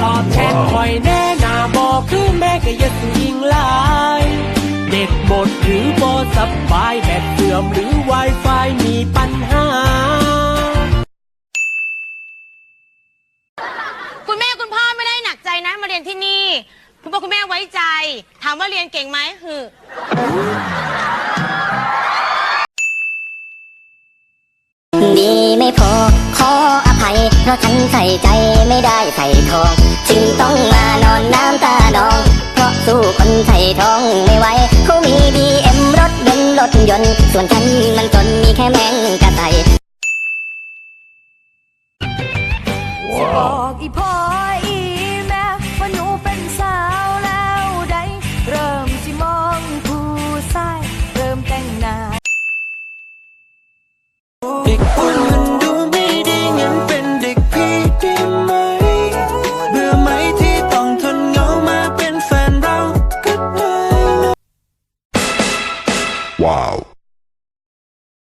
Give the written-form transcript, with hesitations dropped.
ตอบแทนคอยแน่หน้าบอกคือแม่ก็อย่าสู้ยิงหลายเด็ดหมดหรือบ่สบายแบตเสื่อมหรือ Wi-Fi มีปัญหาคุณแม่คุณพ่อไม่ได้หนักใจนะมาเรียนที่นี่คุณพ่อคุณแม่ไว้ใจถามว่าเรียนเก่งไหมดีไม่พอขออภัยเพราะฉันใส่ใจไม่ได้ใส่ทองจึงต้องมานอนน้ำตานองเพราะสู้คนใส่ทองไม่ไหวเขามี BM รถเบนซ์รถยนต์ส่วนฉันมันจนมีแค่แมงกะไตบอกอีพ่ออีแม่ว่าหนูเป็นสาวแล้วได้เริ่มที่มองผู้ชายเริ่มแต่งหน้าเด็กอ้วนมันดูไม่ดีงั้นเป็นเด็กพี่ได้ไหมเบื่อไหมที่ต้องทนเหงามาเป็นแฟนเราก็ได้ Wow